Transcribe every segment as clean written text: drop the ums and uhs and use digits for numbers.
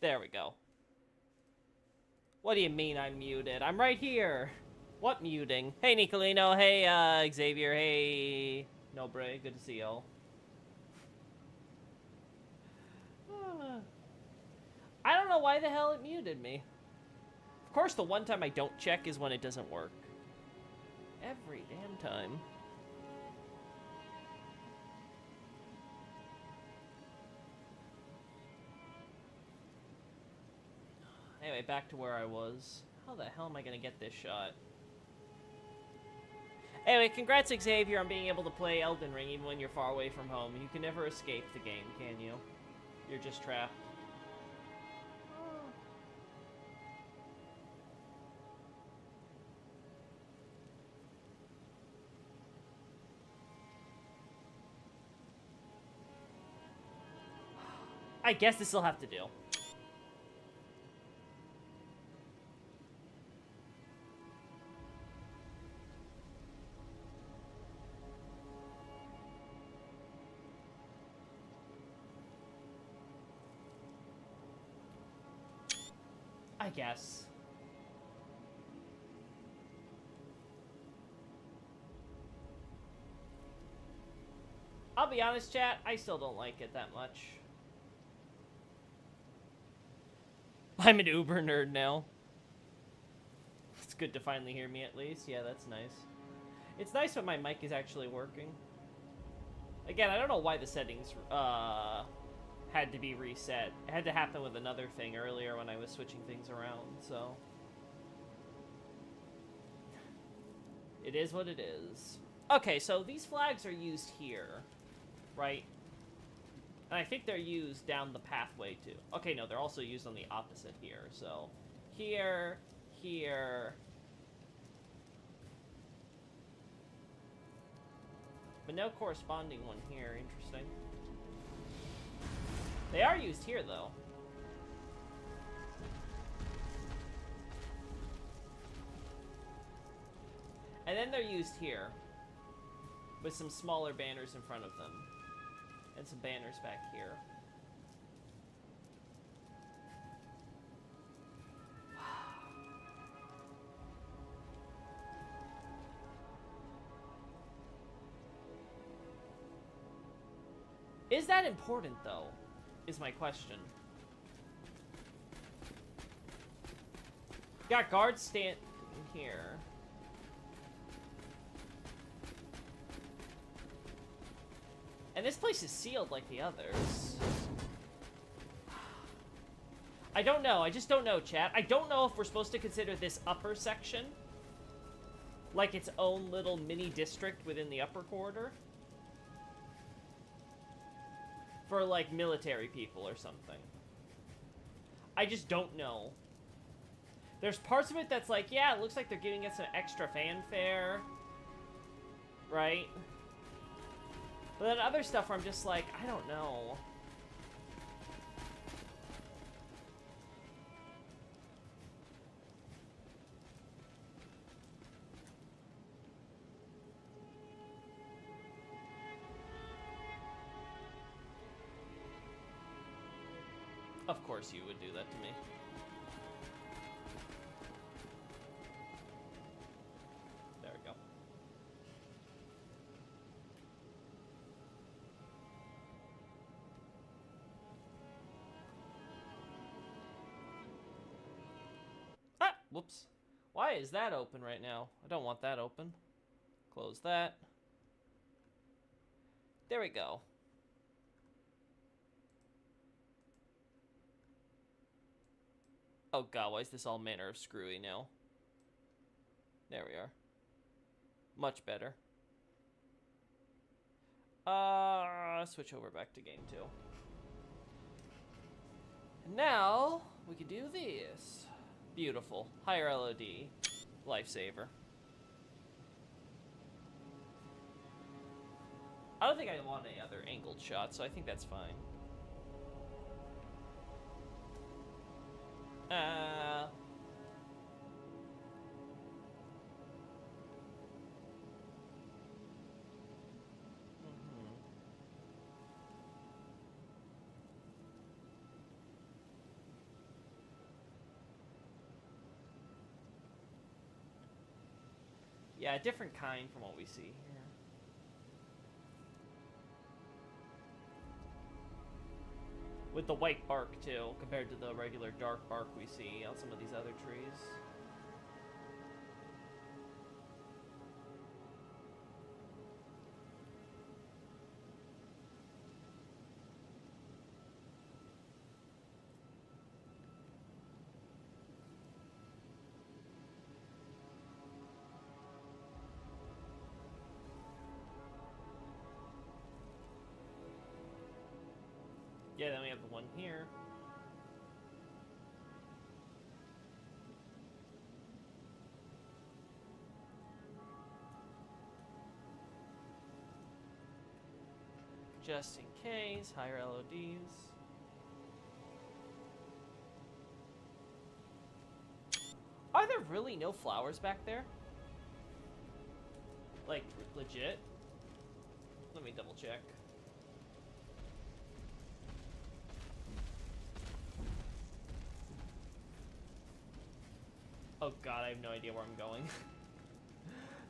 There we go. What do you mean I'm muted? I'm right here. What muting? Hey, Nicolino. Hey, Xavier. Hey, Nobre. Good to see y'all. I don't know why the hell it muted me. Of course, the one time I don't check is when it doesn't work. Every damn time. Anyway, back to where I was. How the hell am I gonna get this shot? Anyway, congrats Xavier on being able to play Elden Ring even when you're far away from home. You can never escape the game, can you? You're just trapped. I guess this will have to do. I guess. I'll be honest, chat, I still don't like it that much. I'm an Uber nerd now. It's good to finally hear me at least. Yeah, that's nice. It's nice when my mic is actually working. Again, I don't know why the settings had to be reset. It had to happen with another thing earlier when I was switching things around, so... It is what it is. Okay, so these flags are used here, right? And I think they're used down the pathway, too. Okay, no, they're also used on the opposite here, so... Here, here... But no corresponding one here, interesting. They are used here, though. And then they're used here. With some smaller banners in front of them. And some banners back here. Is that important, though? Is my question. Got guards standing here. And this place is sealed like the others. I don't know. I just don't know, chat. I don't know if we're supposed to consider this upper section like its own little mini district within the upper corridor. For, like, military people or something. I just don't know. There's parts of it that's like, yeah, it looks like they're giving it some extra fanfare. Right? But then other stuff where I'm just like, I don't know. Of course you would do that to me. There we go. Ah! Whoops. Why is that open right now? I don't want that open. Close that. There we go. Oh god, why is this all manner of screwy now? There we are. Much better. Switch over back to game 2. And now, we can do this. Beautiful. Higher LOD. Lifesaver. I don't think I want any other angled shots, so I think that's fine. Yeah, a different kind from what we see here. With the white bark, too, compared to the regular dark bark we see on some of these other trees. Yeah, then we have the one here. Just in case, higher LODs. Are there really no flowers back there? Like, legit? Let me double check. Oh god, I have no idea where I'm going.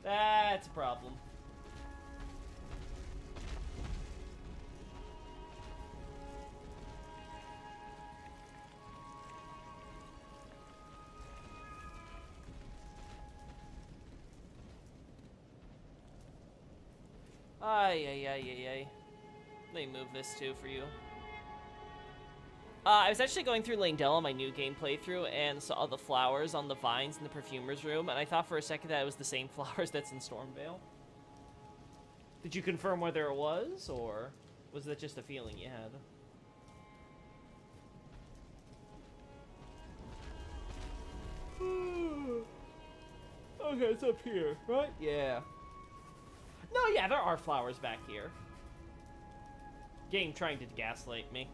That's a problem. Ay, ay, ay, ay, ay. Let me move this too for you. I was actually going through Langdell, my new game playthrough, and saw the flowers on the vines in the perfumer's room, and I thought for a second that it was the same flowers that's in Stormvale. Did you confirm whether it was, or was that just a feeling you had? Okay, it's up here, right? Yeah. No, yeah, there are flowers back here. Game trying to gaslight me.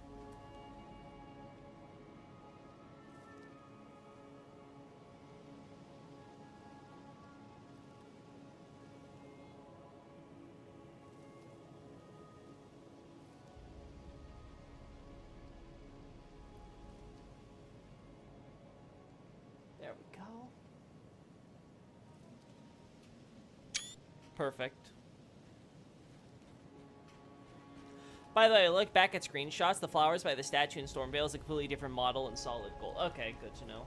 There we go. Perfect. By the way, look back at screenshots. The flowers by the statue in Stormvale is a completely different model in solid gold. Okay, good to know.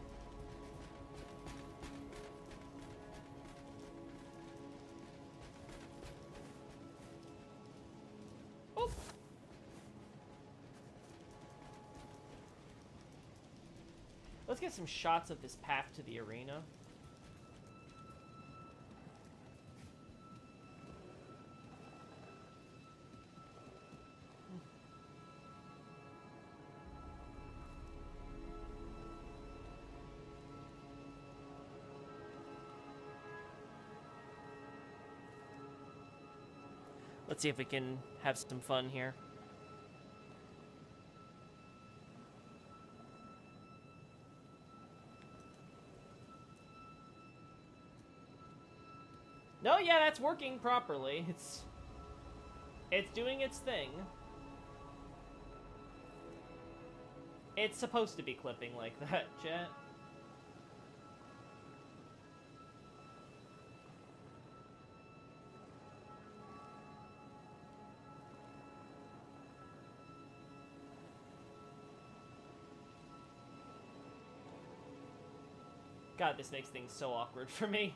Oh. Let's get some shots of this path to the arena. Let's see if we can have some fun here. No, yeah, that's working properly. It's doing its thing. It's supposed to be clipping like that, chat. God, this makes things so awkward for me.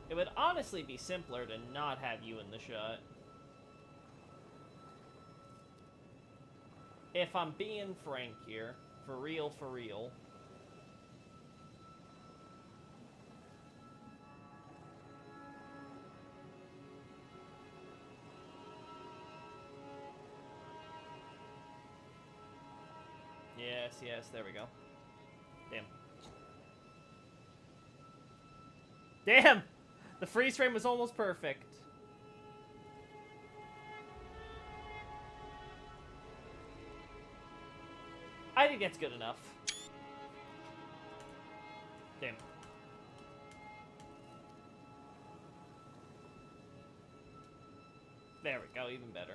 It would honestly be simpler to not have you in the shot. If I'm being frank here. For real, for real. Yes, yes, there we go. Damn. Damn! The freeze frame was almost perfect. I think that's good enough. Damn. There we go, even better.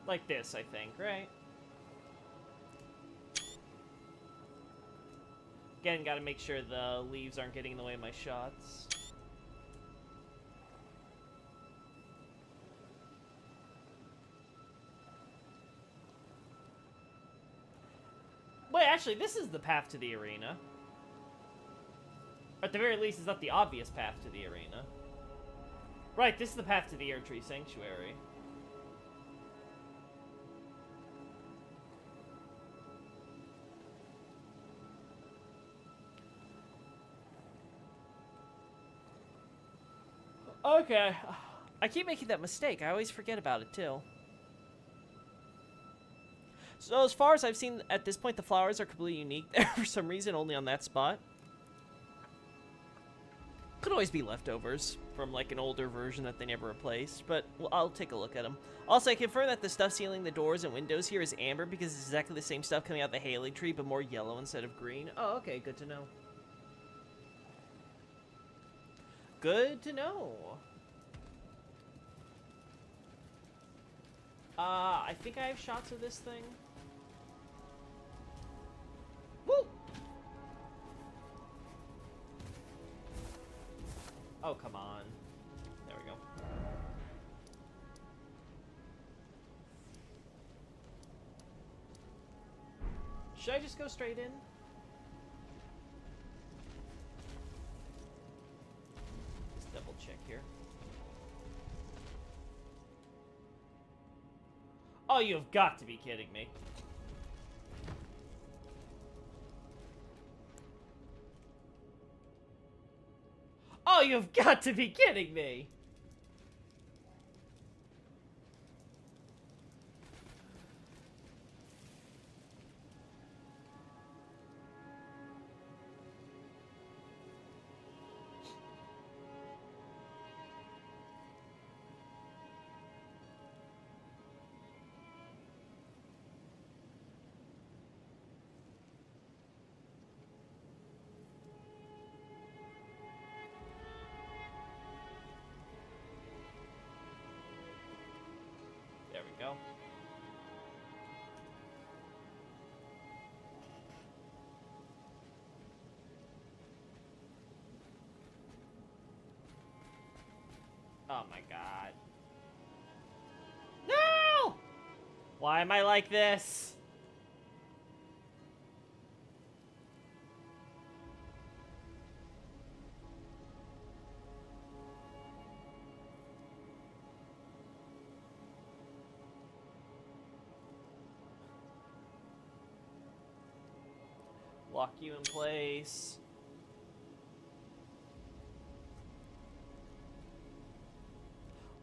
Like this, I think, right? Again, gotta make sure the leaves aren't getting in the way of my shots. Wait, actually, this is the path to the arena. At the very least, it's not the obvious path to the arena. Right, this is the path to the Air Tree Sanctuary. Okay. I keep making that mistake. I always forget about it, too. So as far as I've seen at this point, the flowers are completely unique. They're for some reason only on that spot. Could always be leftovers from like an older version that they never replaced, but I'll take a look at them. Also, I confirm that the stuff sealing the doors and windows here is amber because it's exactly the same stuff coming out of the Haley tree, but more yellow instead of green. Oh, okay, good to know. Good to know. I think I have shots of this thing. Woo! Oh, come on. There we go. Should I just go straight in? Let's double check here. Oh, you have got to be kidding me. Oh, you've got to be kidding me! There we go. Oh my god. No! Why am I like this? Lock you in place.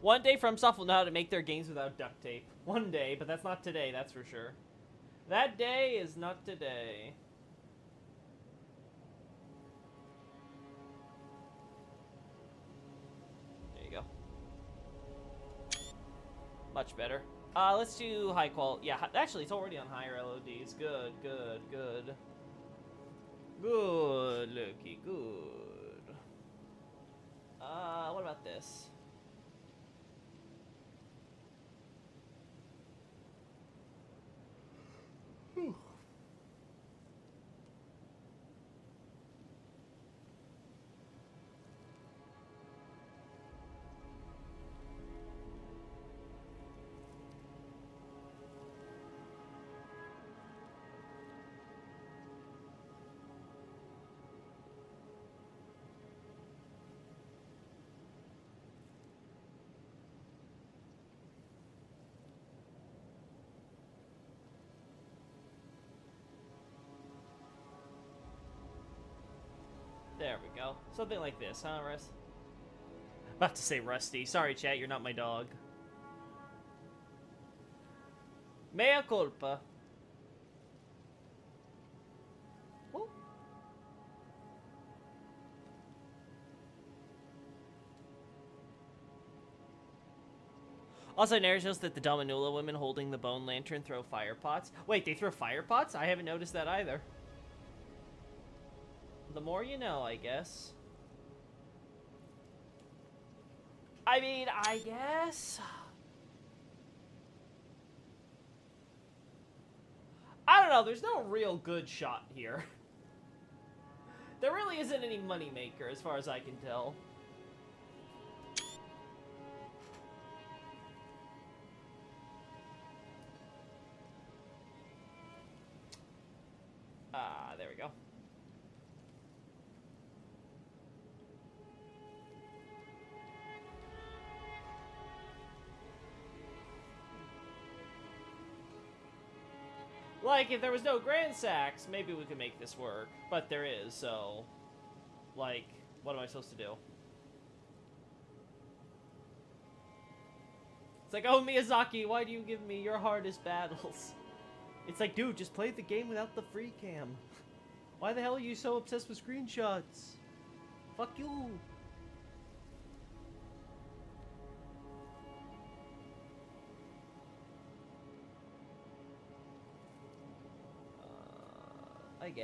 One day FromSoft will know how to make their games without duct tape. One day, but that's not today, that's for sure. That day is not today. There you go. Much better. Let's do high quality. Yeah, actually, it's already on higher LODs. Good, good, good. Good, Loki, good. What about this? Whew. There we go. Something like this, huh, Russ? About to say Rusty. Sorry, chat, you're not my dog. Mea culpa. Whoa. Also, Nair shows that the Dominula women holding the bone lantern throw fire pots. Wait, they throw fire pots? I haven't noticed that either. The more you know, I guess. I mean, I guess. know, there's no real good shot here. There really isn't any moneymaker as far as I can tell. There we go. Like, if there was no Grand Sacks, maybe we could make this work. But there is, so... Like, what am I supposed to do? It's like, oh, Miyazaki, why do you give me your hardest battles? It's like, dude, just play the game without the free cam. Why the hell are you so obsessed with screenshots? Fuck you. I guess?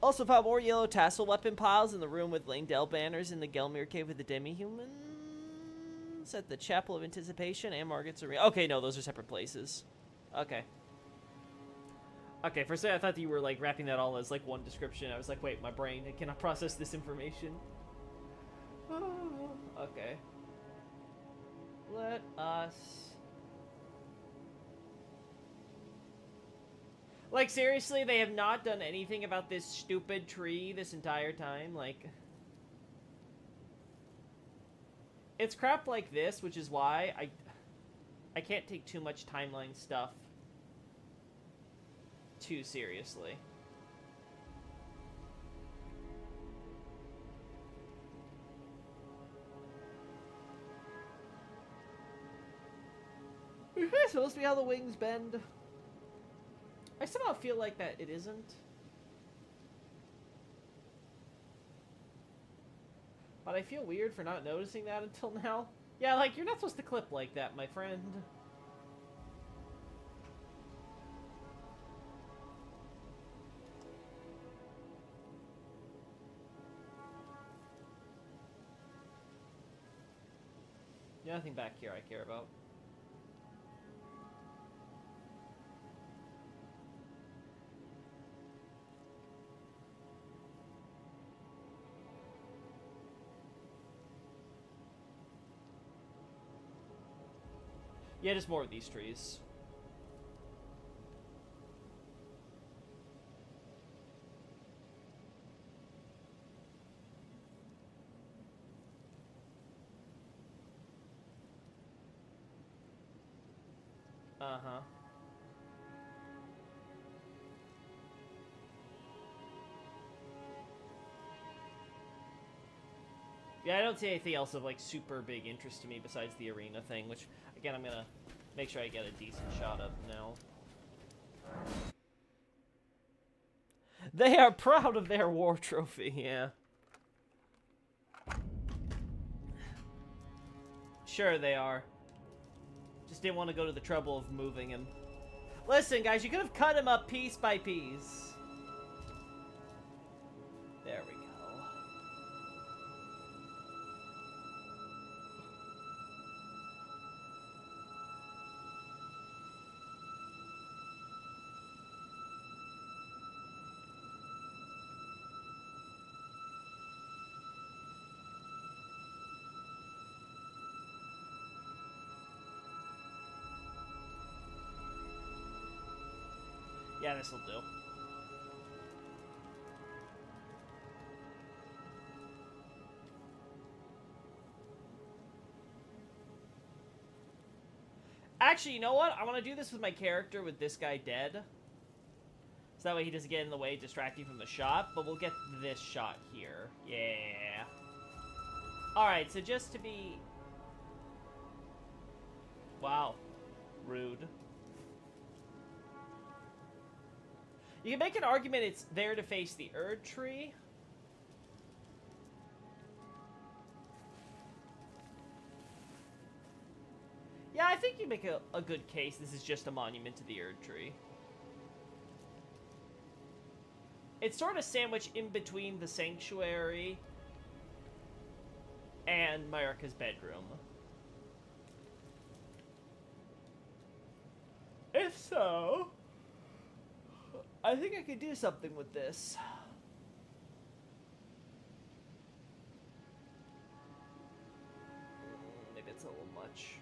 Also found more yellow tassel weapon piles in the room with Langdell banners in the Gelmir cave with the demi-humans at the Chapel of Anticipation and Margaret's Arena. Okay, no, those are separate places. Okay. Okay, for a second I thought that you were like wrapping that all as like one description. I was like, wait, my brain, it cannot process this information. Okay. Let us... Like, seriously, they have not done anything about this stupid tree this entire time? Like... It's crap like this, which is why I can't take too much timeline stuff too seriously. Is this supposed to be how the wings bend? I somehow feel like that it isn't. But I feel weird for not noticing that until now. Yeah, like, you're not supposed to clip like that, my friend. There's nothing back here I care about. Yeah, just more of these trees. Uh-huh. Yeah, I don't see anything else of, like, super big interest to me besides the arena thing, which, again, I'm gonna make sure I get a decent shot of now. They are proud of their war trophy, yeah. Sure they are. Just didn't want to go to the trouble of moving him. Listen, guys, you could have cut him up piece by piece. There we go. Yeah, this'll do. Actually, you know what? I want to do this with my character with this guy dead. So that way he doesn't get in the way, distracting from the shot. But we'll get this shot here. Yeah. Alright, so just to be... Wow. Rude. You can make an argument it's there to face the Erd tree. Yeah, I think you make a good case this is just a monument to the Erd tree. It's sort of sandwiched in between the sanctuary and and Mayurka's bedroom. If so, I think I could do something with this. Maybe it's a little much.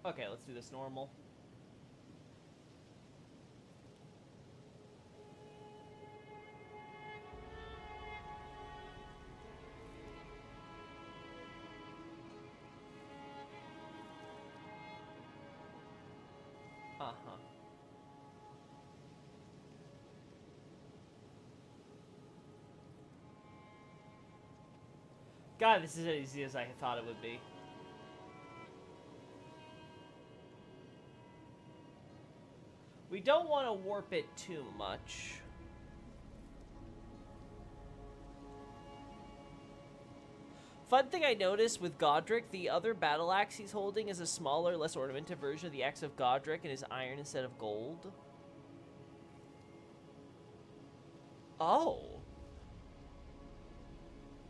Okay, let's do this normal. Uh-huh. God, this is as easy as I thought it would be. We don't want to warp it too much. Fun thing I noticed with Godric, the other battle axe he's holding is a smaller, less ornamented version of the axe of Godric and is iron instead of gold. Oh.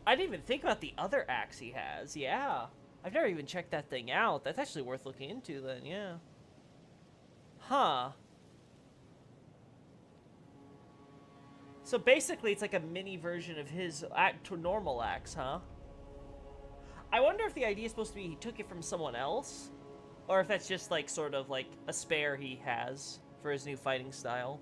I didn't even think about the other axe he has. Yeah. I've never even checked that thing out. That's actually worth looking into then, yeah. Huh. So basically it's like a mini version of his normal axe, huh? I wonder if the idea is supposed to be he took it from someone else, or if that's just like sort of like a spare he has for his new fighting style.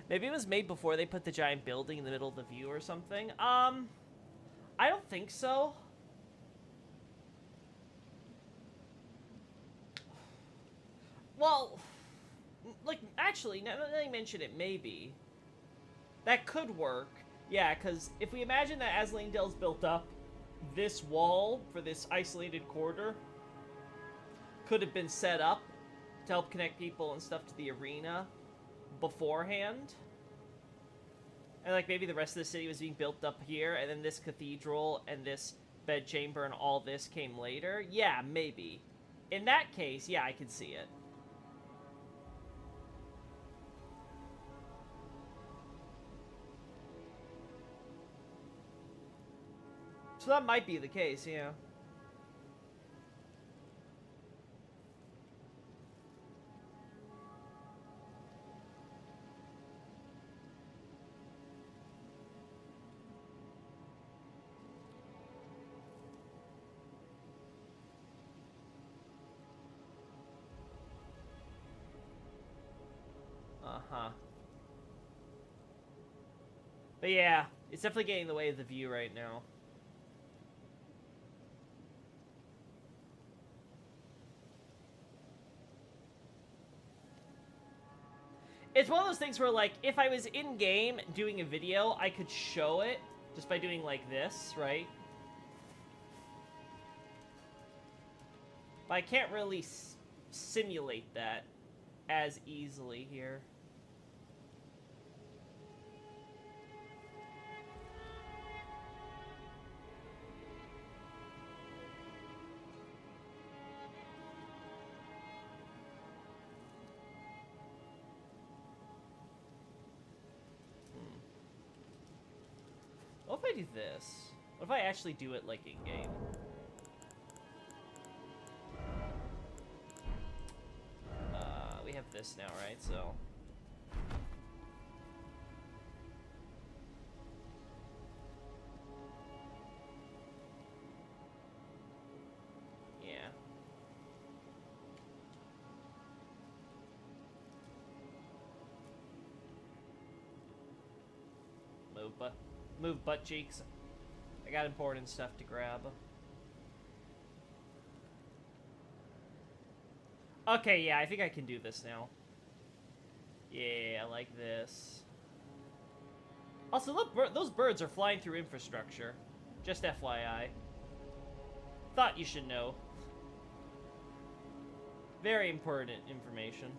Maybe it was made before they put the giant building in the middle of the view or something. I don't think so. Well, like, actually, now that I mention it, maybe. That could work. Yeah, because if we imagine that as Langdale's built up, this wall for this isolated quarter could have been set up to help connect people and stuff to the arena beforehand. And, like, maybe the rest of the city was being built up here, and then this cathedral and this bedchamber and all this came later. Yeah, maybe. In that case, yeah, I can see it. So that might be the case, yeah. Uh-huh. But yeah, it's definitely getting in the way of the view right now. It's one of those things where, like, if I was in-game doing a video, I could show it just by doing, like, this, right? But I can't really simulate that as easily here. What if I do this? What if I actually do it, like, in-game? We have this now, right? So... yeah. Move butt cheeks. I got important stuff to grab. Okay, yeah, I think I can do this now. Yeah, I like this. Also, look, those birds are flying through infrastructure. Just FYI. Thought you should know. Very important information.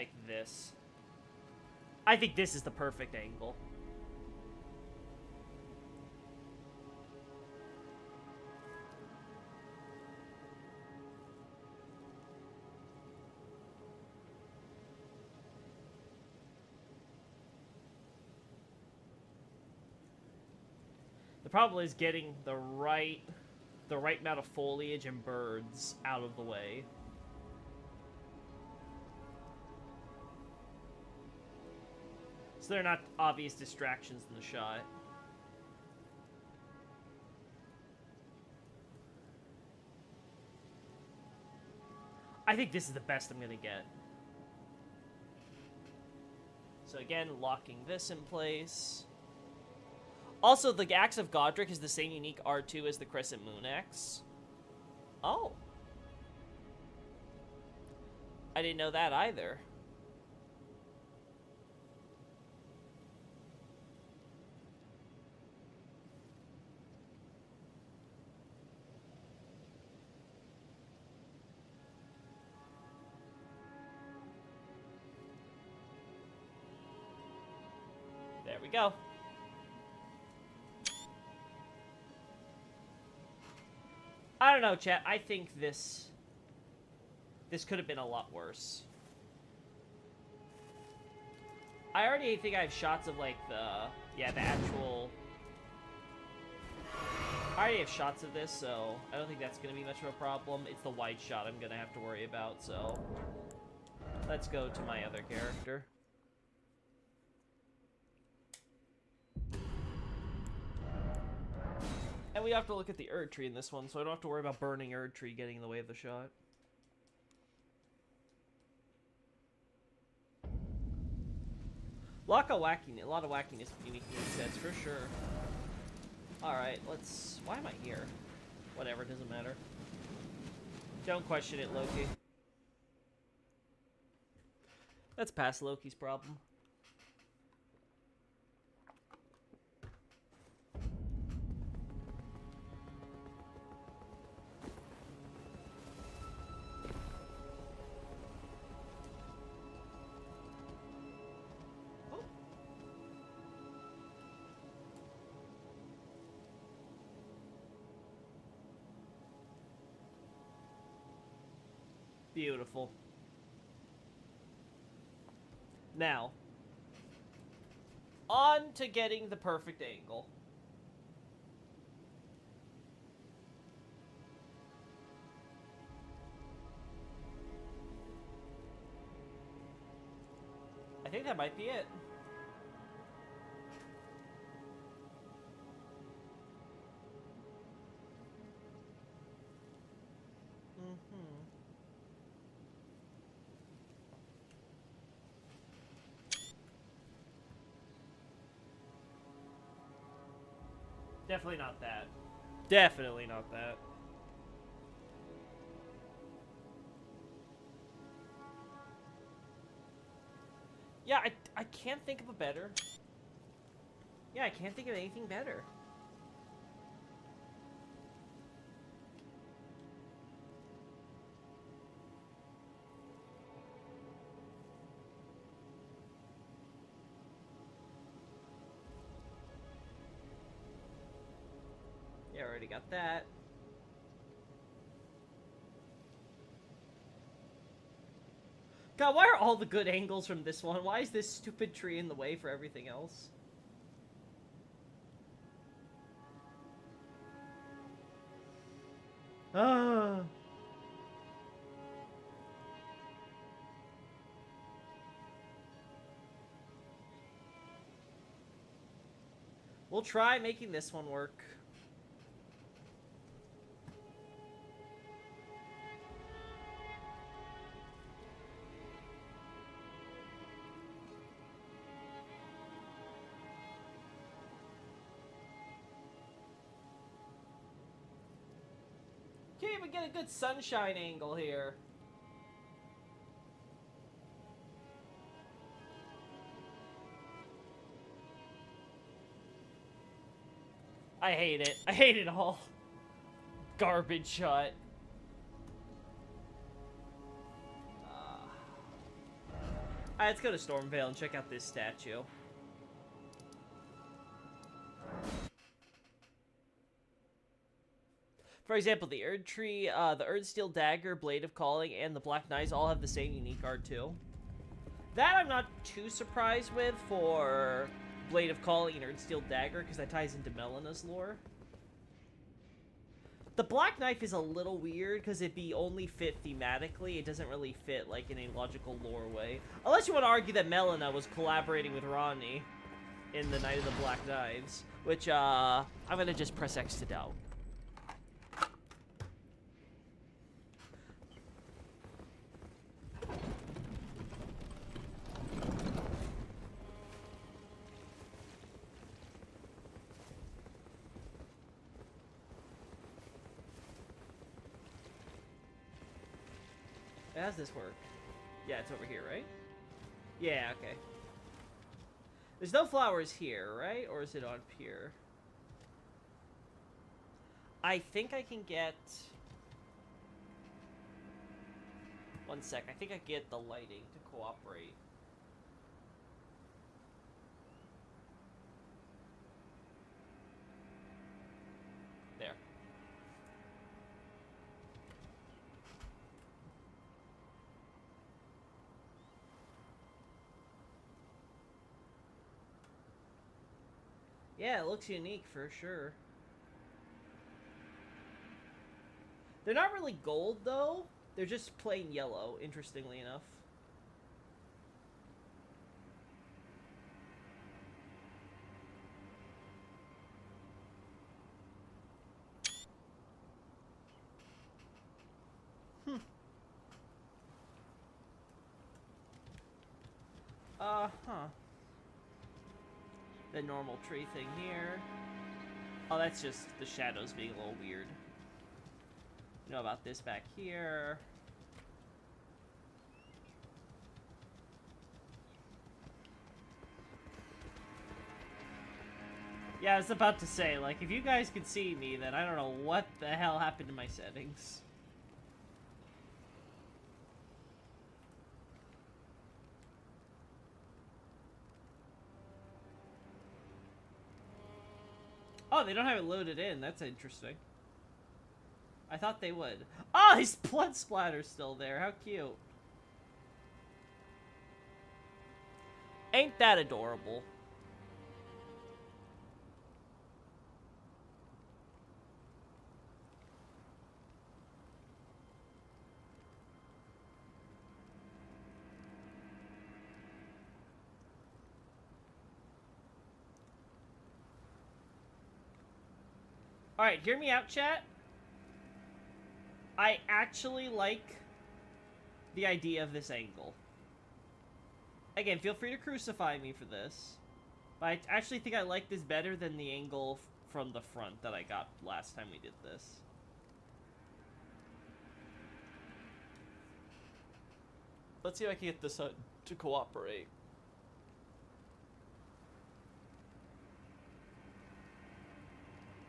like this. I think this is the perfect angle. The problem is getting the right amount of foliage and birds out of the way. So they're not obvious distractions in the shot. I think this is the best I'm gonna get. So again, locking this in place. Also, the Axe of Godric is the same unique R2 as the Crescent Moon Axe. Oh. I didn't know that either. There we go. I don't know, chat. I think this could have been a lot worse. I already think I have shots of, like, the actual... I already have shots of this, so I don't think that's going to be much of a problem. It's the wide shot I'm going to have to worry about, so... Let's go to my other character. And we have to look at the Erd Tree in this one, so I don't have to worry about burning Erd Tree getting in the way of the shot. A lot of wackiness unique sets for sure. Alright, let's... Why am I here? Whatever, doesn't matter. Don't question it, Loki. That's past Loki's problem. Beautiful. Now, on to getting the perfect angle. I think that might be it. Definitely not that. Definitely not that. Yeah, I can't think of a better. Yeah, I can't think of anything better. Yeah, already got that. God, why are all the good angles from this one? Why is this stupid tree in the way for everything else? Ah. We'll try making this one work. Can't even get a good sunshine angle here. I hate it. I hate it all. Garbage shot. Alright, let's go to Stormvale and check out this statue. For example, the Erd Tree, the Erd Steel Dagger, Blade of Calling, and the Black Knights all have the same unique art too. That I'm not too surprised with for Blade of Calling and Erd Steel Dagger, because that ties into Melena's lore. The Black Knife is a little weird, because it only fit thematically. It doesn't really fit, like, in a logical lore way. Unless you want to argue that Melina was collaborating with Ranni in the Night of the Black Knives, which, I'm gonna just press X to doubt. How does this work? Yeah, it's over here, right? Yeah, okay. There's no flowers here, right? Or is it on here? I think I can get... One sec. I think I get the lighting to cooperate. There. Yeah, it looks unique for sure. They're not really gold, though. They're just plain yellow, interestingly enough. Huh. The normal tree thing here. Oh, that's just the shadows being a little weird. You know about this back here. Yeah, I was about to say, like, if you guys could see me, then I don't know what the hell happened to my settings. Oh, they don't have it loaded in. That's interesting. I thought they would. Oh, his blood splatter's still there. How cute. Ain't that adorable? Alright, hear me out, chat. I actually like the idea of this angle. Again, feel free to crucify me for this. But I actually think I like this better than the angle from the front that I got last time we did this. Let's see if I can get this to cooperate.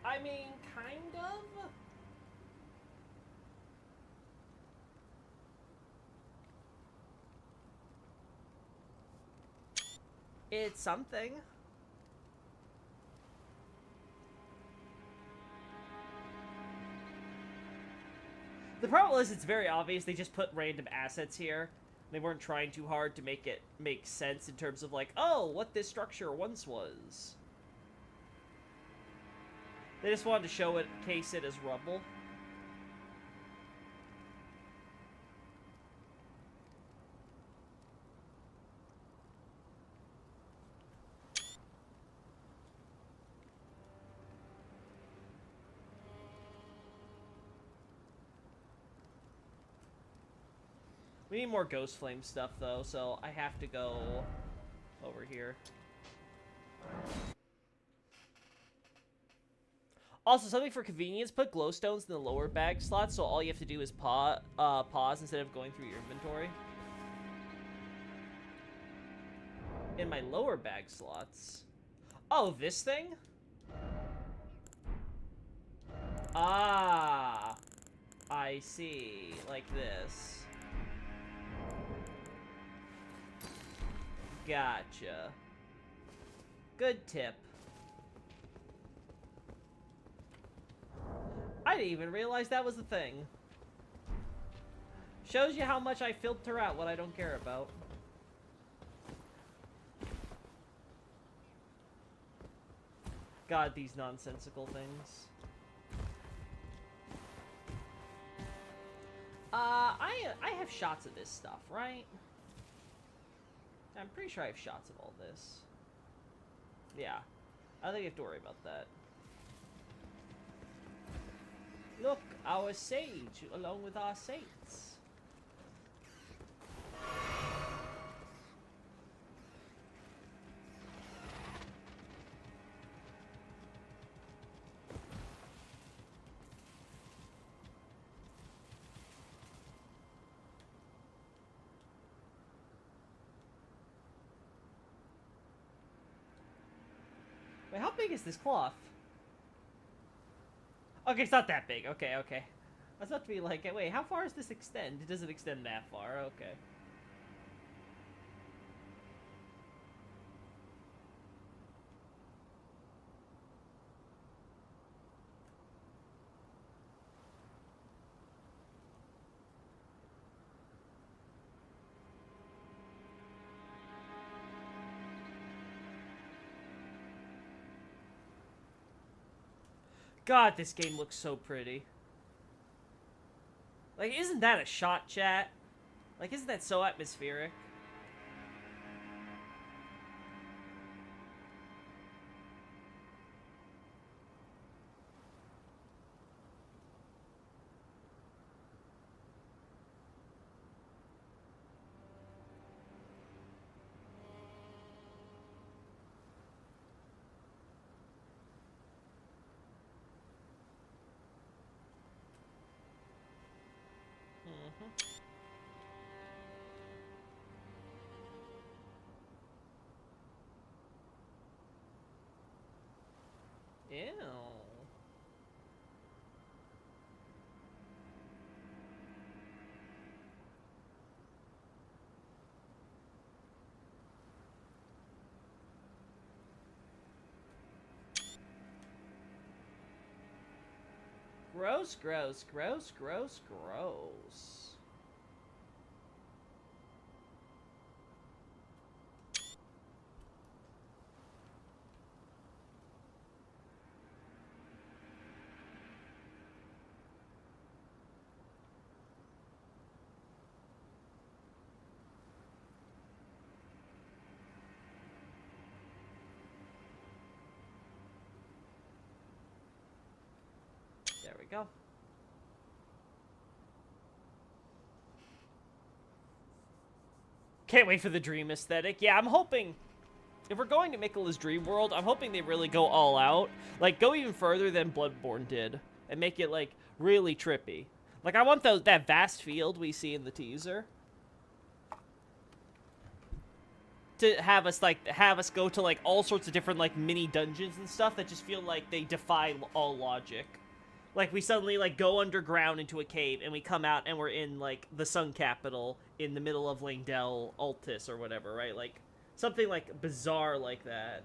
I mean, kind of. It's something. The problem is it's very obvious they just put random assets here. They weren't trying too hard to make it make sense in terms of like, oh, what this structure once was. They just wanted to show it, case it as rubble. We need more Ghost Flame stuff, though, so I have to go over here. Also, something for convenience, put glowstones in the lower bag slots, so all you have to do is pause instead of going through your inventory. In my lower bag slots. Oh, this thing? Ah, I see. Like this. Gotcha. Good tip. I didn't even realize that was a thing. Shows you how much I filter out what I don't care about. God, these nonsensical things. I have shots of this stuff, right? I'm pretty sure I have shots of all this. Yeah. I don't think you have to worry about that. Look, our sage, along with our saints. Wait, how big is this cloth? Okay, it's not that big. Okay, okay. I was about to be like, wait, how far does this extend? It doesn't extend that far. Okay. God, this game looks so pretty. Like, isn't that a shot, chat? Like, isn't that so atmospheric? Ew. Gross, gross, gross, gross, gross. There we go. Can't wait for the dream aesthetic. Yeah, I'm hoping, if we're going to Miquella's Dream World, I'm hoping they really go all out. Like, go even further than Bloodborne did. And make it, like, really trippy. Like, I want that vast field we see in the teaser to have us go to, like, all sorts of different, like, mini dungeons and stuff that just feel like they defy all logic. Like, we suddenly, like, go underground into a cave, and we come out, and we're in, like, the Sun Capital in the middle of Langdell Altus or whatever, right? Like, something, like, bizarre like that.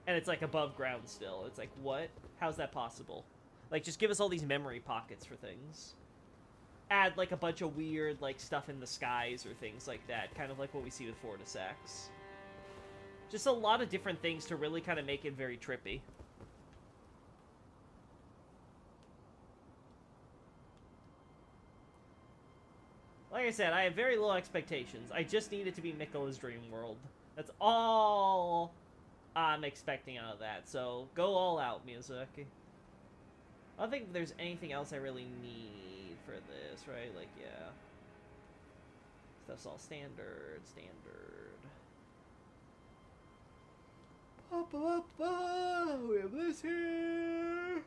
And it's, like, above ground still. It's like, what? How's that possible? Like, just give us all these memory pockets for things. Add, like, a bunch of weird, like, stuff in the skies or things like that. Kind of like what we see with Fortisax. Just a lot of different things to really kind of make it very trippy. Like I said, I have very low expectations. I just need it to be Miquella's Dream World. That's all I'm expecting out of that. So, go all out, Miyazaki. I don't think there's anything else I really need for this, right? Like, yeah. Stuff's all standard. We have this here.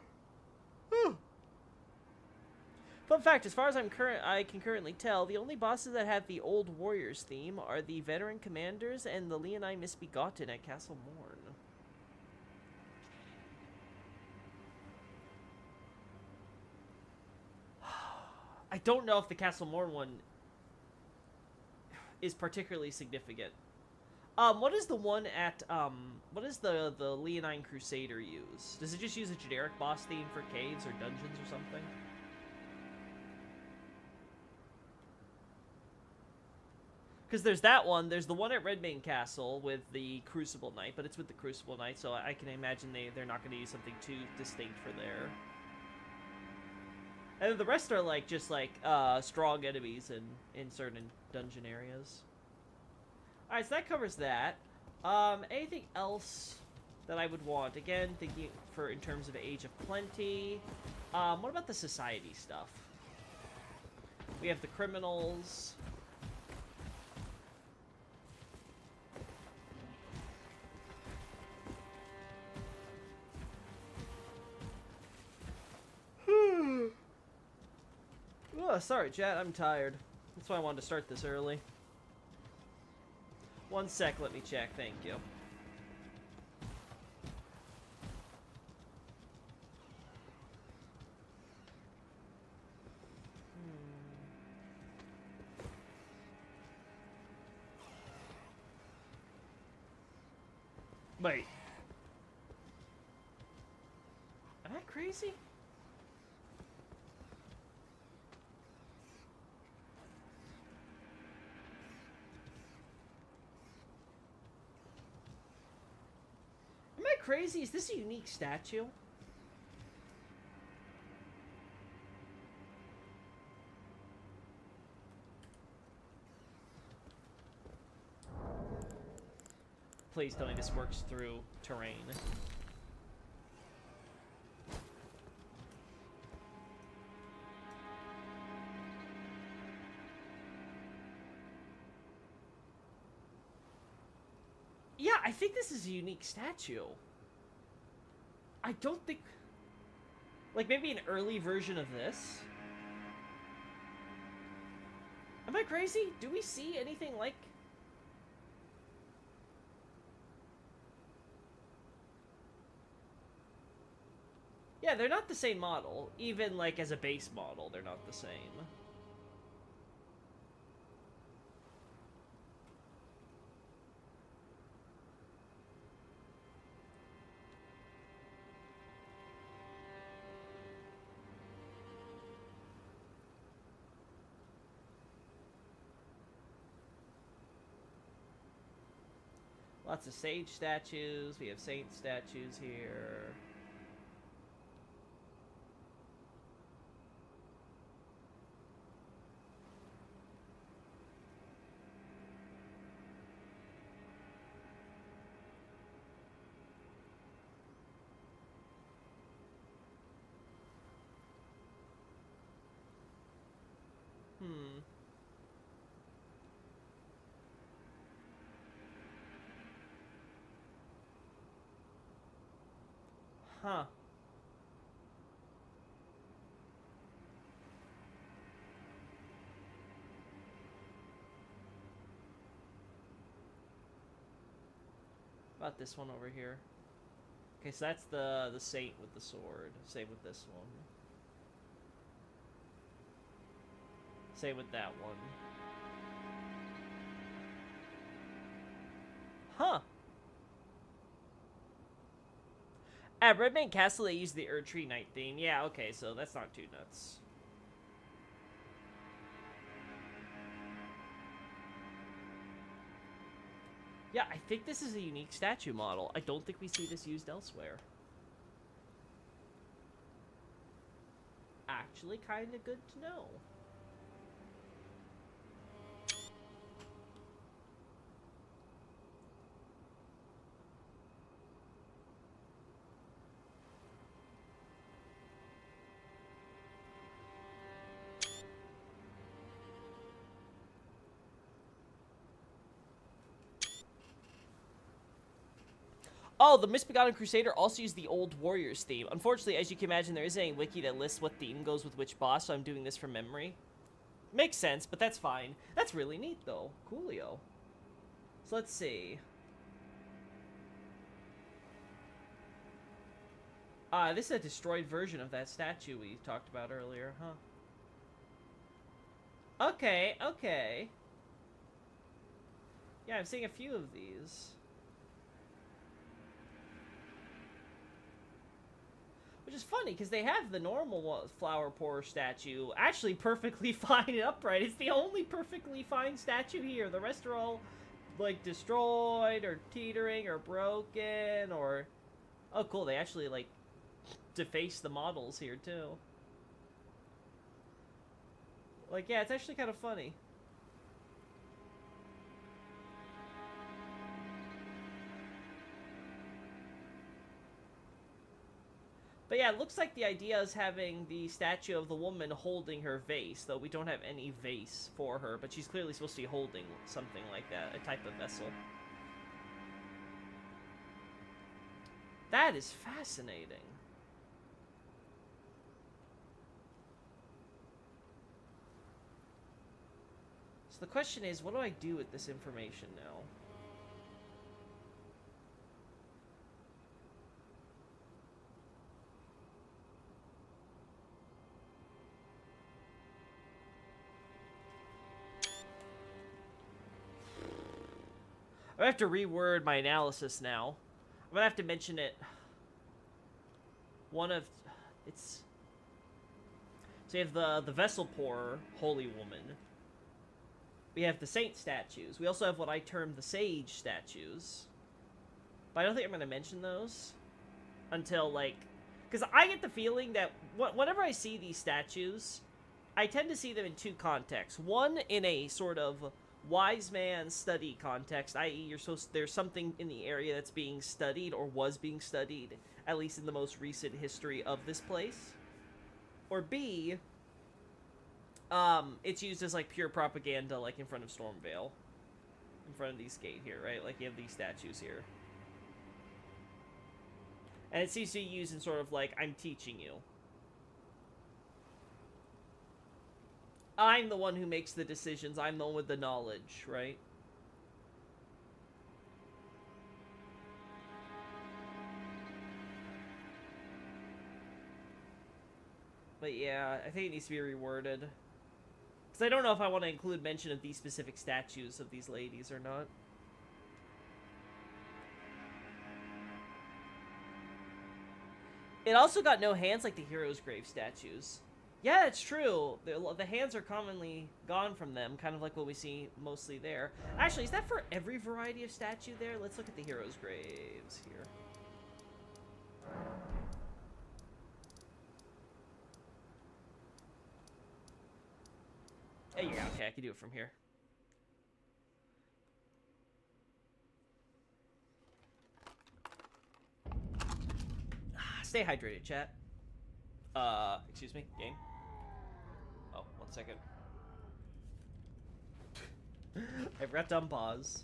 Whew. Fun fact, as far as I can currently tell, the only bosses that have the Old Warriors theme are the Veteran Commanders and the Leonine Misbegotten at Castle Morn. I don't know if the Castle Morn one is particularly significant. What is the one at, what does the Leonine Crusader use? Does it just use a generic boss theme for caves or dungeons or something? Because there's that one, there's the one at Redmane Castle with the Crucible Knight, but it's with the Crucible Knight, so I can imagine they're not going to use something too distinct for there. And the rest are, like, just, like, strong enemies in certain dungeon areas. Alright, so that covers that. Anything else that I would want? Again, thinking in terms of Age of Plenty. What about the society stuff? We have the criminals. Oh, sorry, chat. I'm tired. That's why I wanted to start this early. 1 sec, let me check. Thank you. Wait. Am I crazy? Am I crazy? Is this a unique statue? Please tell me this works through terrain. Yeah, I think this is a unique statue. I don't think... Like, maybe an early version of this? Am I crazy? Do we see anything like... Yeah, they're not the same model. Even, like, as a base model, they're not the same. Lots of sage statues. We have saint statues here. Huh. About this one over here. Okay, so that's the saint with the sword. Same with this one. Same with that one. Huh. At Redmane Castle, they use the Erdtree Knight theme. Yeah, okay, so that's not too nuts. Yeah, I think this is a unique statue model. I don't think we see this used elsewhere. Actually, kind of good to know. Oh, the Misbegotten Crusader also used the Old Warriors theme. Unfortunately, as you can imagine, there isn't a wiki that lists what theme goes with which boss, so I'm doing this from memory. Makes sense, but that's fine. That's really neat, though. Coolio. So let's see. This is a destroyed version of that statue we talked about earlier, huh? Okay, okay. Yeah, I'm seeing a few of these. Which is funny, because they have the normal flower pourer statue actually perfectly fine and upright. It's the only perfectly fine statue here. The rest are all, like, destroyed, or teetering, or broken, or... Oh, cool, they actually, like, deface the models here, too. Like, yeah, it's actually kind of funny. But yeah, it looks like the idea is having the statue of the woman holding her vase, though we don't have any vase for her, but she's clearly supposed to be holding something like that, a type of vessel. That is fascinating. So the question is, what do I do with this information now? I have to reword my analysis now. I'm gonna have to mention it. One of... It's... So you have the vessel pourer, holy woman. We have the saint statues. We also have what I term the sage statues. But I don't think I'm gonna mention those until, like... Because I get the feeling that whenever I see these statues, I tend to see them in two contexts. One, in a sort of wise man study context, i.e. there's something in the area that's being studied or was being studied, at least in the most recent history of this place. Or B, it's used as, like, pure propaganda, like, in front of Stormvale. In front of these gate here, right? Like, you have these statues here. And it seems to be used in sort of like, I'm teaching you. I'm the one who makes the decisions. I'm the one with the knowledge, right? But yeah, I think it needs to be reworded. Because I don't know if I want to include mention of these specific statues of these ladies or not. It also got no hands like the heroes' grave statues. Yeah, it's true. The hands are commonly gone from them, kind of like what we see mostly there. Actually, is that for every variety of statue there? Let's look at the heroes' graves here. There you go. Okay, I can do it from here. Stay hydrated, chat. Excuse me, game. Oh, 1 second. I forgot to unpause.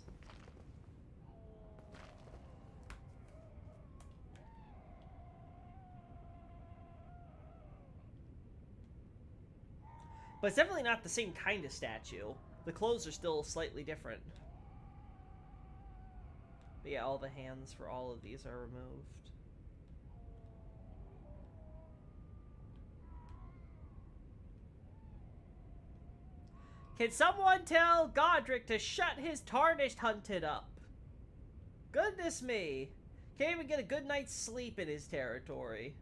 But it's definitely not the same kind of statue. The clothes are still slightly different. But yeah, all the hands for all of these are removed. Can someone tell Godric to shut his tarnished hunted up? Goodness me. Can't even get a good night's sleep in his territory.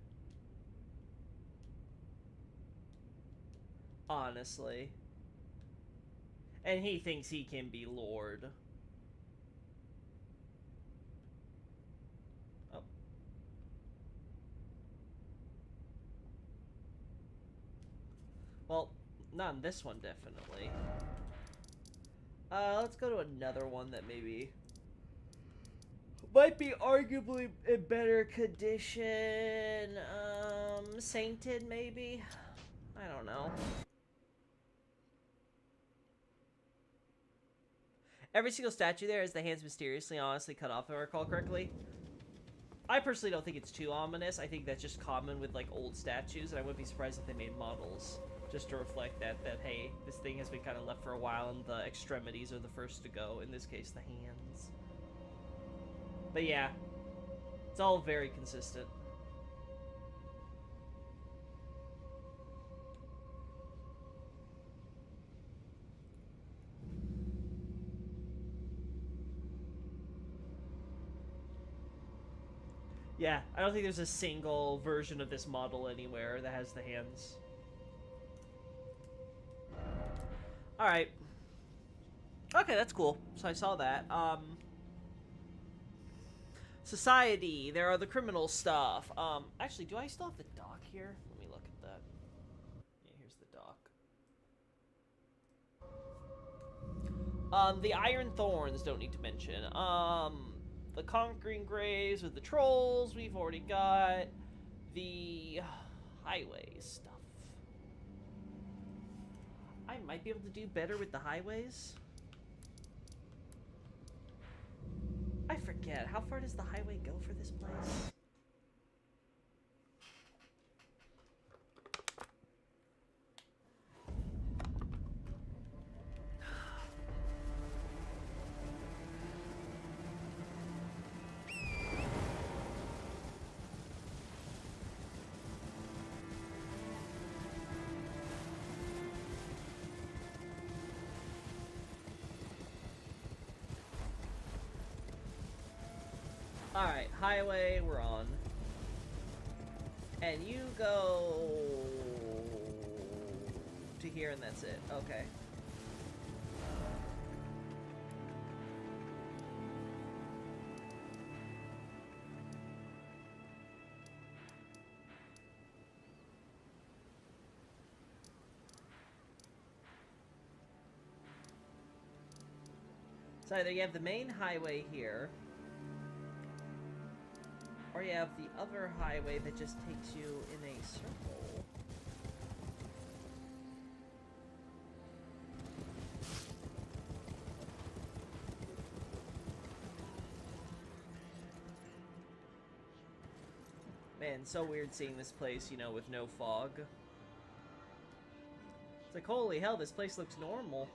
Honestly. And he thinks he can be Lord. Oh. Well, not in this one, definitely. Let's go to another one that maybe might be arguably in better condition. Sainted, maybe? I don't know. Every single statue there has the hands mysteriously, honestly cut off, if I recall correctly. I personally don't think it's too ominous. I think that's just common with, like, old statues, and I wouldn't be surprised if they made models just to reflect that, hey, this thing has been kind of left for a while, and the extremities are the first to go. In this case, the hands. But yeah, it's all very consistent. Yeah, I don't think there's a single version of this model anywhere that has the hands. Alright. Okay, that's cool. So I saw that. Society, there are the criminal stuff. Actually, do I still have the dock here? Let me look at that. Yeah, here's the dock. The Iron Thorns don't need to mention. The Conquering Graves with the Trolls, we've already got. The highway stuff. I might be able to do better with the highways. I forget. How far does the highway go for this place? Alright, highway, we're on. And you go to here and that's it. Okay. So either you have the main highway here, or you have the other highway that just takes you in a circle. Man, so weird seeing this place, you know, with no fog. It's like, holy hell, this place looks normal.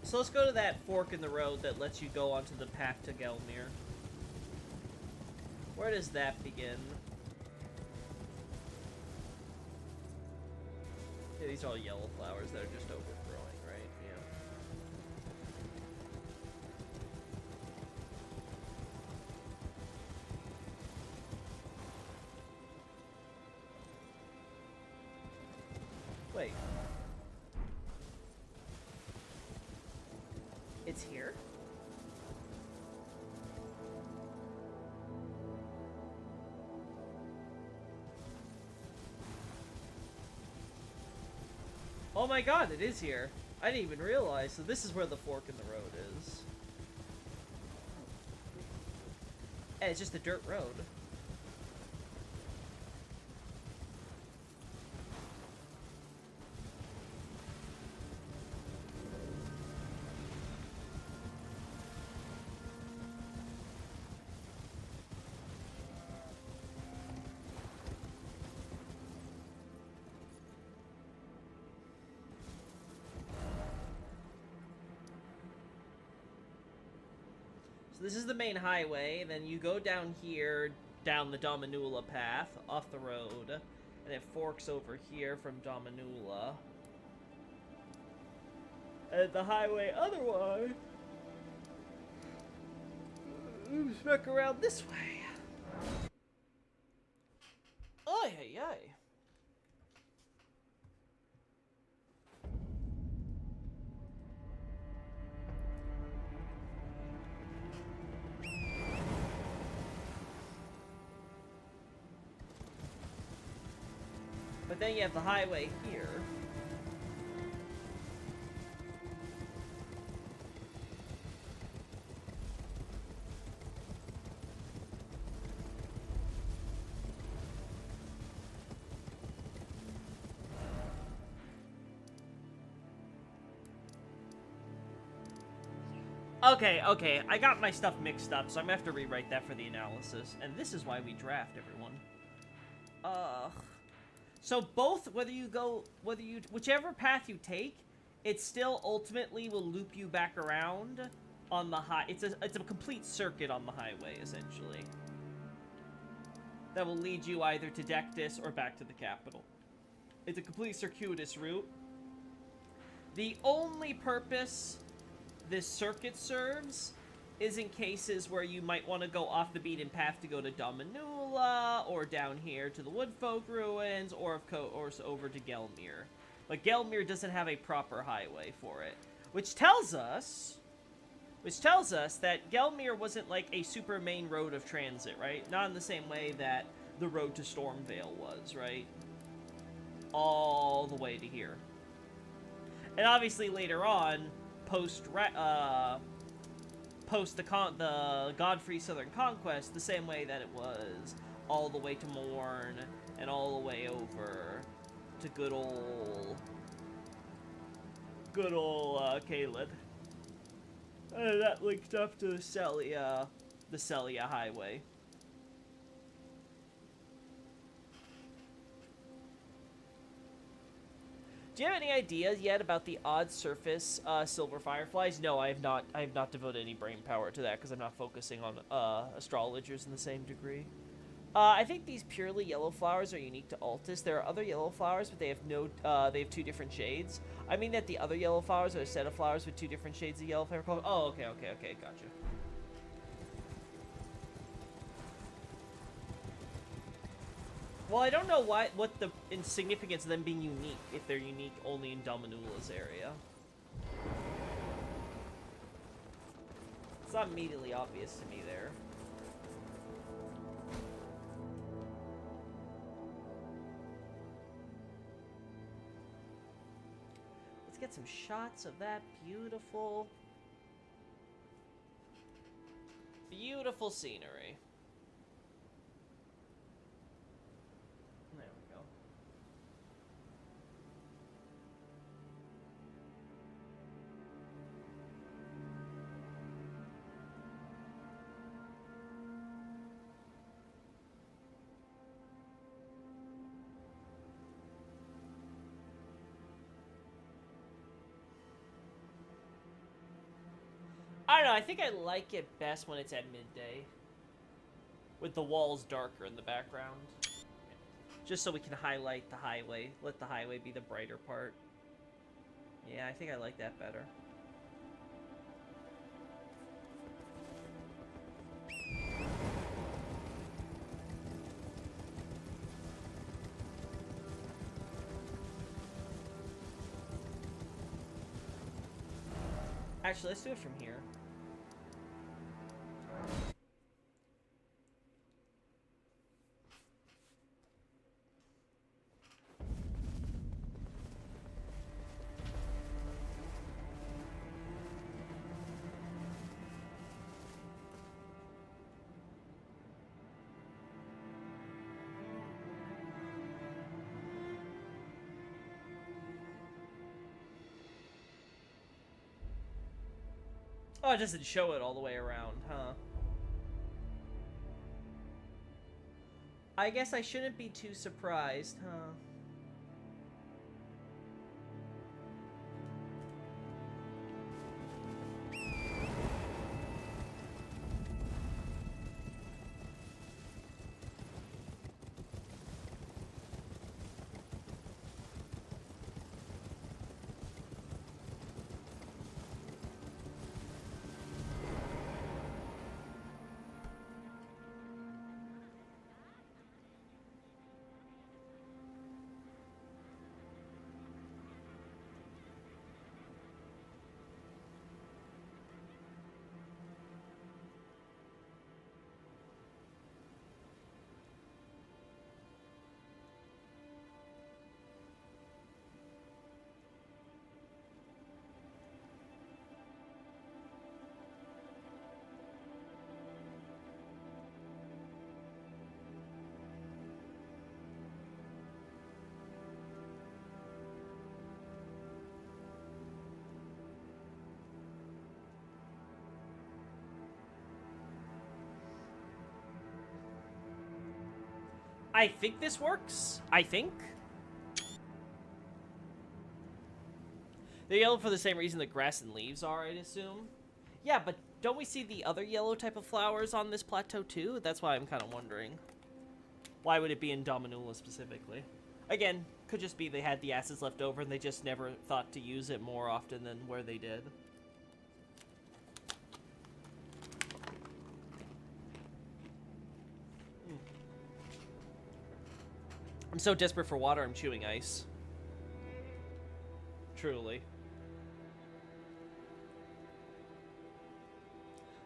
So let's go to that fork in the road that lets you go onto the path to Gelmir. Where does that begin? Yeah, these are all yellow flowers that are just overgrowing, right? Yeah. Wait. It's here? Oh my god, it is here. I didn't even realize. So this is where the fork in the road is. And it's just a dirt road. So this is the main highway, then you go down here, down the Dominula path, off the road, and it forks over here from Dominula. And the highway otherwise moves back around this way. Ay, ay, ay. But then you have the highway here. Okay, okay, I got my stuff mixed up, so I'm gonna have to rewrite that for the analysis. And this is why we draft, everyone. So both, whichever path you take, it still ultimately will loop you back around on the it's a complete circuit on the highway, essentially. That will lead you either to Dectus or back to the capital. It's a complete circuitous route. The only purpose this circuit serves is in cases where you might want to go off the beaten path to go to Dominula, or down here to the Woodfolk Ruins, or over to Gelmir. But Gelmir doesn't have a proper highway for it, which tells us that Gelmir wasn't like a super main road of transit, right? Not in the same way that the road to Stormvale was, right? All the way to here. And obviously later on, post the Godfrey Southern Conquest, the same way that it was all the way to Morn and all the way over to good old Caelid. That linked up to the Celia Highway. Do you have any ideas yet about the odd surface silver fireflies? No, I have not. I have not devoted any brain power to that because I'm not focusing on astrologers in the same degree. I think these purely yellow flowers are unique to Altus. There are other yellow flowers, but they have no. They have two different shades. I mean that the other yellow flowers are a set of flowers with two different shades of yellow flower color. Oh, okay, gotcha. Well, I don't know what the significance of them being unique, if they're unique only in Dominula's area. It's not immediately obvious to me there. Let's get some shots of that beautiful, beautiful scenery. I don't know, I think I like it best when it's at midday. With the walls darker in the background. Just so we can highlight the highway. Let the highway be the brighter part. Yeah, I think I like that better. Actually, let's do it from here. Oh, it doesn't show it all the way around, huh? I guess I shouldn't be too surprised, huh? I think this works. I think. They're yellow for the same reason that grass and leaves are, I'd assume. Yeah, but don't we see the other yellow type of flowers on this plateau too? That's why I'm kind of wondering. Why would it be in Dominula specifically? Again, could just be they had the acids left over and they just never thought to use it more often than where they did. I'm so desperate for water, I'm chewing ice. Truly.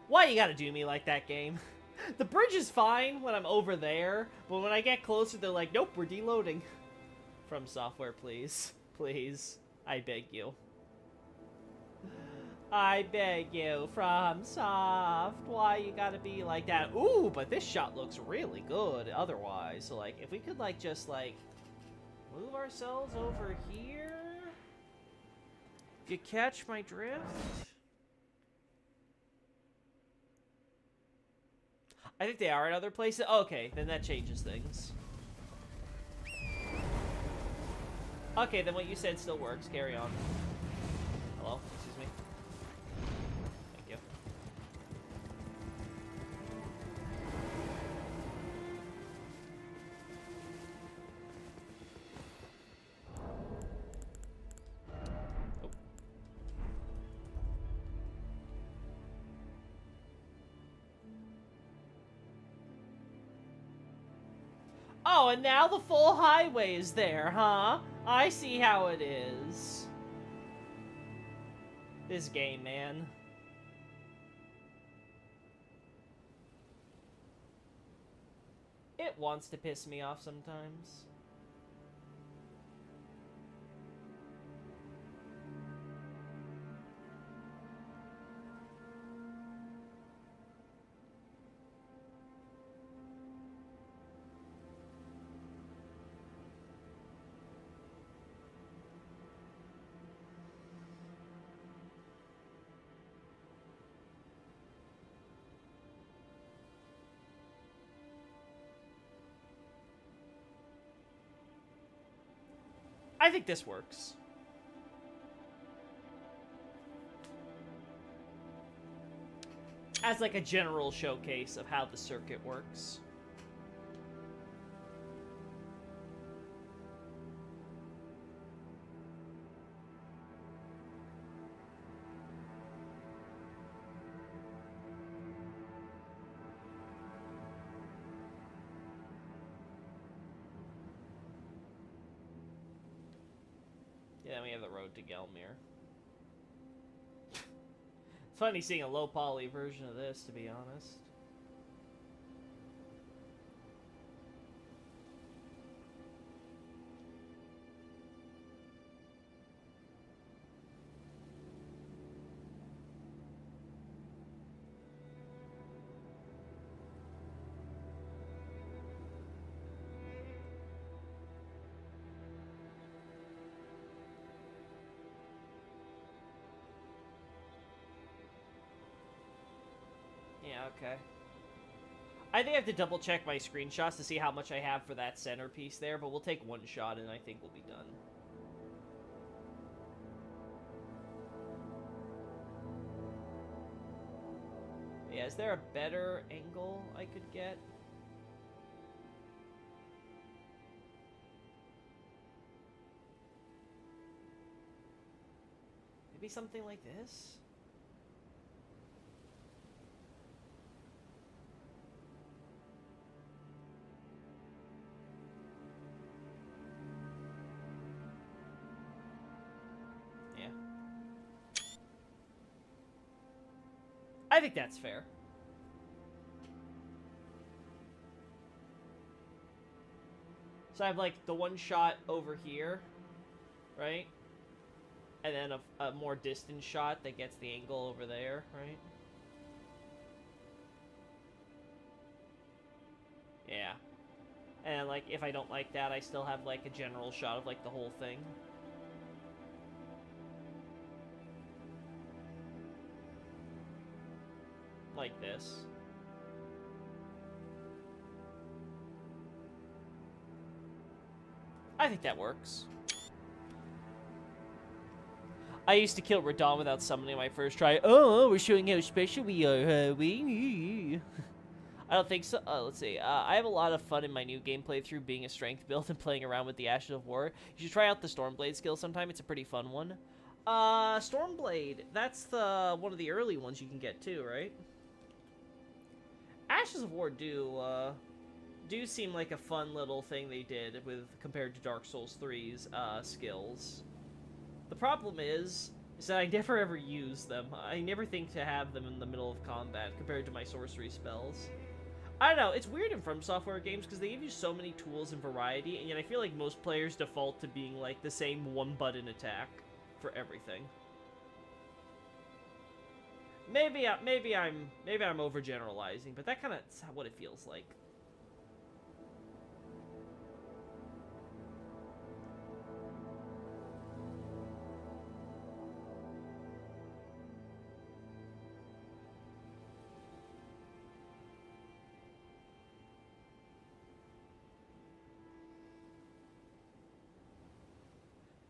Why you gotta do me like that, game? The bridge is fine when I'm over there, but when I get closer, they're like, nope, we're deloading. From software, please. Please. I beg you. I beg you, From Soft. Why you gotta be like that? Ooh, but this shot looks really good otherwise. So, like, if we could, like, just, like, move ourselves over here? If you catch my drift? I think they are in other places. Okay, then that changes things. Okay, then what you said still works. Carry on. Hello? Excuse me. Thank you. Oh, and now the full highway is there, huh? I see how it is. This game, man. It wants to piss me off sometimes. I think this works. As like a general showcase of how the circuit works. Yeah, then we have the road to Gelmir. It's funny seeing a low poly version of this, to be honest. Yeah, okay. I think I have to double check my screenshots to see how much I have for that centerpiece there, but we'll take one shot and I think we'll be done. Yeah, is there a better angle I could get? Maybe something like this? I think that's fair. So I have like the one shot over here, right? And then a more distant shot that gets the angle over there, right? Yeah. And like if I don't like that, I still have like a general shot of like the whole thing. Like this. I think that works. I used to kill Radon without summoning my first try. Oh, we're showing how special we are, we. I don't think so. Let's see. I have a lot of fun in my new game playthrough being a strength build and playing around with the Ashes of War. You should try out the Stormblade skill sometime. It's a pretty fun one. Stormblade. That's the one of the early ones you can get too, right? Ashes of War do seem like a fun little thing they did with compared to Dark Souls 3's skills. The problem is that I never ever use them. I never think to have them in the middle of combat compared to my sorcery spells. I don't know, it's weird in From Software games because they give you so many tools and variety, and yet I feel like most players default to being like the same one-button attack for everything. Maybe I'm overgeneralizing, but that kind of is what it feels like.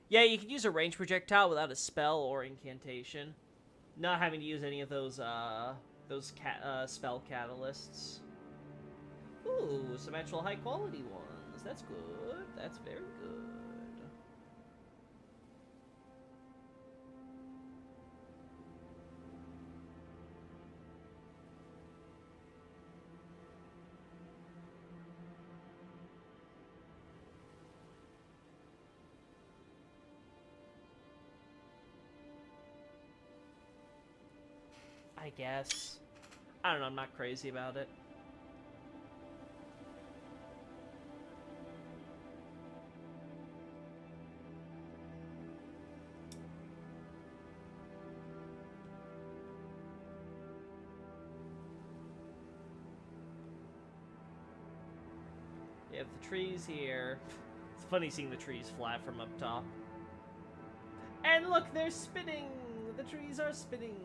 Yeah, you can use a range projectile without a spell or incantation. Not having to use any of those spell catalysts. Ooh, some actual high quality ones. That's good. That's very good. I guess. I don't know, I'm not crazy about it. We have the trees here. It's funny seeing the trees flat from up top. And look, they're spinning! The trees are spinning.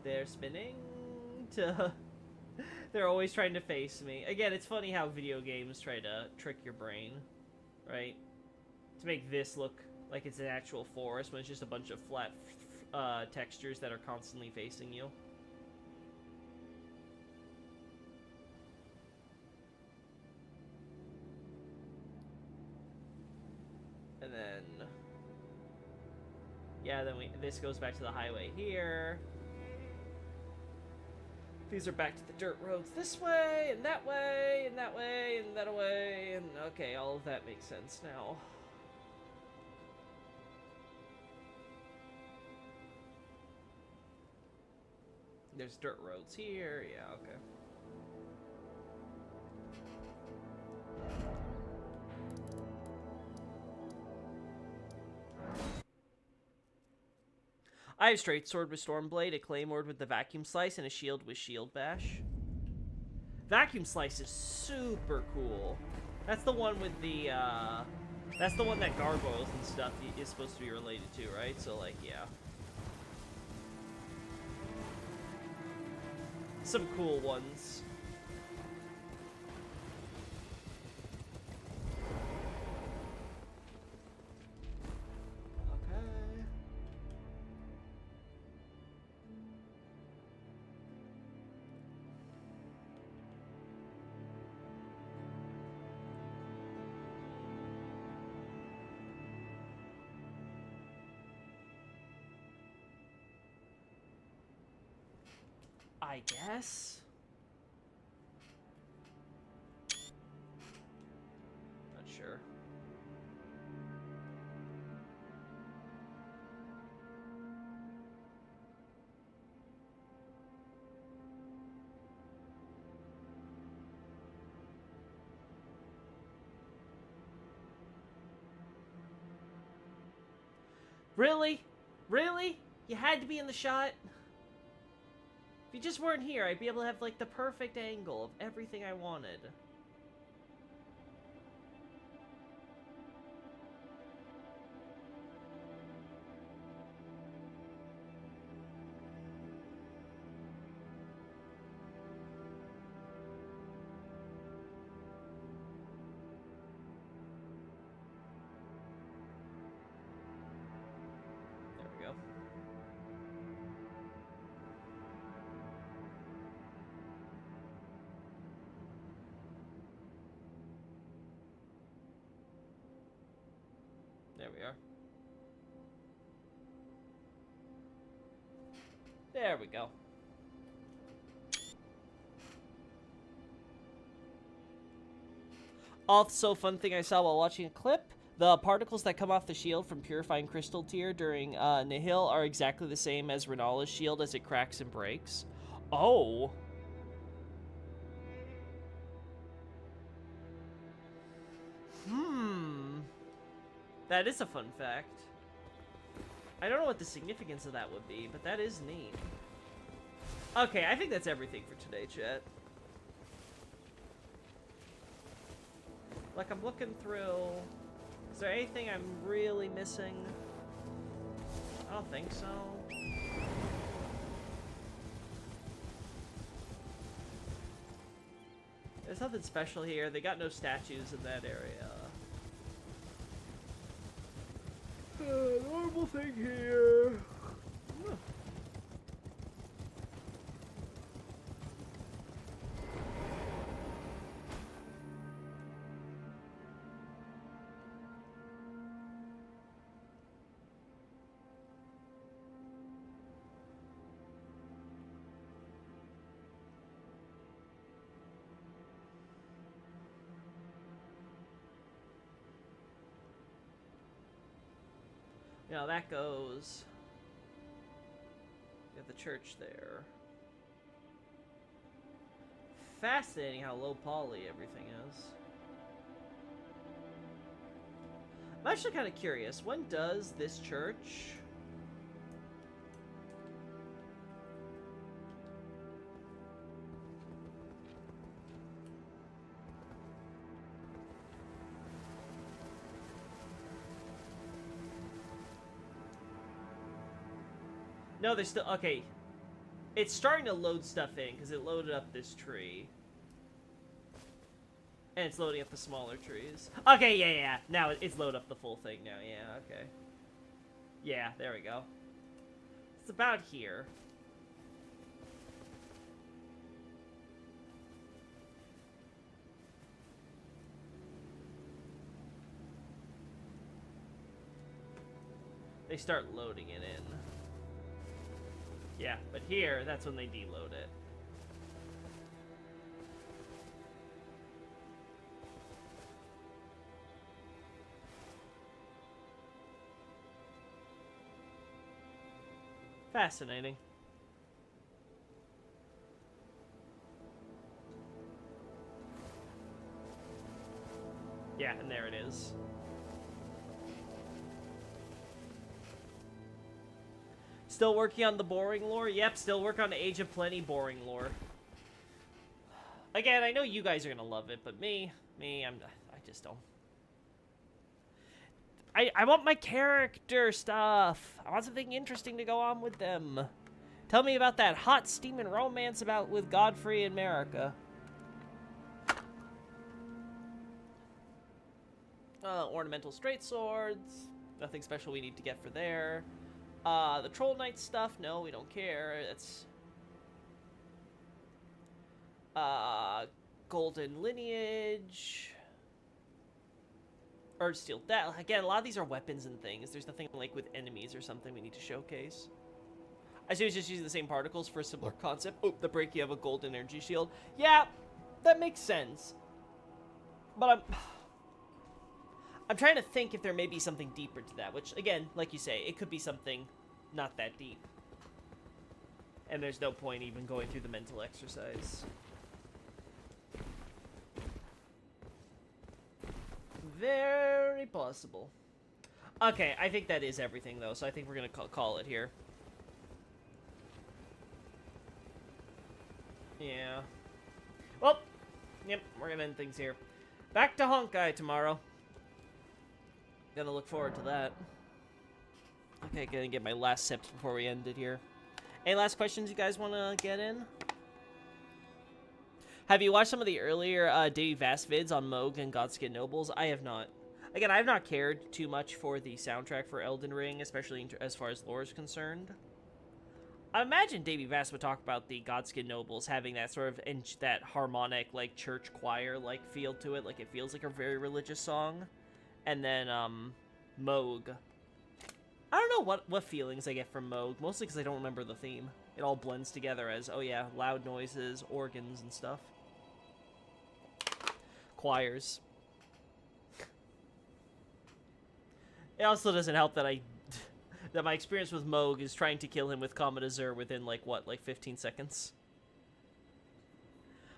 They're spinning to... They're always trying to face me. Again, it's funny how video games try to trick your brain, right? To make this look like it's an actual forest when it's just a bunch of flat textures that are constantly facing you. And then... yeah, then this goes back to the highway here. These are back to the dirt roads this way, and that way, and that way, and that way, and okay, all of that makes sense now. There's dirt roads here, yeah, okay. I have straight sword with Stormblade, a claymore with the vacuum slice, and a shield with shield bash. Vacuum slice is super cool. That's the one with the that's the one that gargoyles and stuff is supposed to be related to, right? So like, yeah. Some cool ones. I guess? Not sure. Really? Really? You had to be in the shot? If you just weren't here, I'd be able to have, like, the perfect angle of everything I wanted. There we are. There we go. Also, fun thing I saw while watching a clip, the particles that come off the shield from purifying Crystal Tear during Nihil are exactly the same as Renala's shield as it cracks and breaks. Oh! That is a fun fact. I don't know what the significance of that would be, but that is neat. Okay, I think that's everything for today, chat. Like, I'm looking through... Is there anything I'm really missing? I don't think so. There's nothing special here. They got no statues in that area. Normal thing here. You know, that goes... You have the church there. Fascinating how low poly everything is. I'm actually kind of curious. When does this church... No, there's still... Okay. It's starting to load stuff in, because it loaded up this tree. And it's loading up the smaller trees. Okay, yeah. Now it's loaded up the full thing now. Yeah, okay. Yeah, there we go. It's about here. They start loading it in. Yeah, but here, that's when they deload it. Fascinating. Yeah, and there it is. Still working on the boring lore? Yep, still working on the Age of Plenty boring lore. Again, I know you guys are gonna love it, but I just don't. I want my character stuff. I want something interesting to go on with them. Tell me about that hot steaming romance with Godfrey and Marika. Ornamental straight swords. Nothing special we need to get for there. The Troll Knight stuff, no, we don't care. It's Golden Lineage. Urge Steel. That again, a lot of these are weapons and things. There's nothing like with enemies or something we need to showcase. I see it's just using the same particles for a similar concept. Oh, the break, you have a gold energy shield. Yeah, that makes sense. But I'm trying to think if there may be something deeper to that, which, again, like you say, it could be something not that deep. And there's no point even going through the mental exercise. Very possible. Okay, I think that is everything, though, so I think we're going to call it here. Yeah. Well, yep, we're going to end things here. Back to Honkai tomorrow. Gonna look forward to that. Okay, gonna get my last sips before we end it here. Any last questions you guys want to get in? Have you watched some of the earlier Davey Vast vids on Moog and Godskin Nobles? I have not. Again, I have not cared too much for the soundtrack for Elden Ring, especially as far as lore is concerned. I imagine Davey Vast would talk about the Godskin Nobles having that sort of that harmonic, like church choir like feel to it, like it feels like a very religious song. And then Moog. I don't know what feelings I get from Moog, mostly because I don't remember the theme. It all blends together as, oh yeah, loud noises, organs, and stuff. Choirs. It also doesn't help that that my experience with Moog is trying to kill him with Comet Azure within, like, what, like 15 seconds?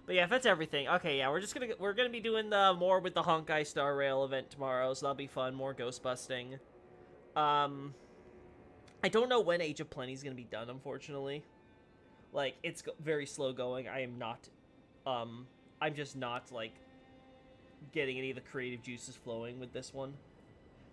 But yeah, if that's everything, okay, yeah, we're gonna be doing more with the Honkai Star Rail event tomorrow, so that'll be fun, more ghost busting. I don't know when Age of Plenty is gonna be done, unfortunately. Like, it's very slow going. I'm just not, like, getting any of the creative juices flowing with this one.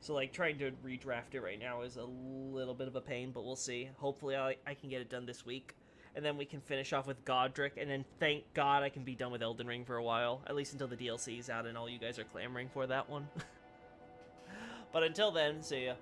So, like, trying to redraft it right now is a little bit of a pain, but we'll see. Hopefully I can get it done this week. And then we can finish off with Godric, and then thank God I can be done with Elden Ring for a while. At least until the DLC is out and all you guys are clamoring for that one. But until then, see ya.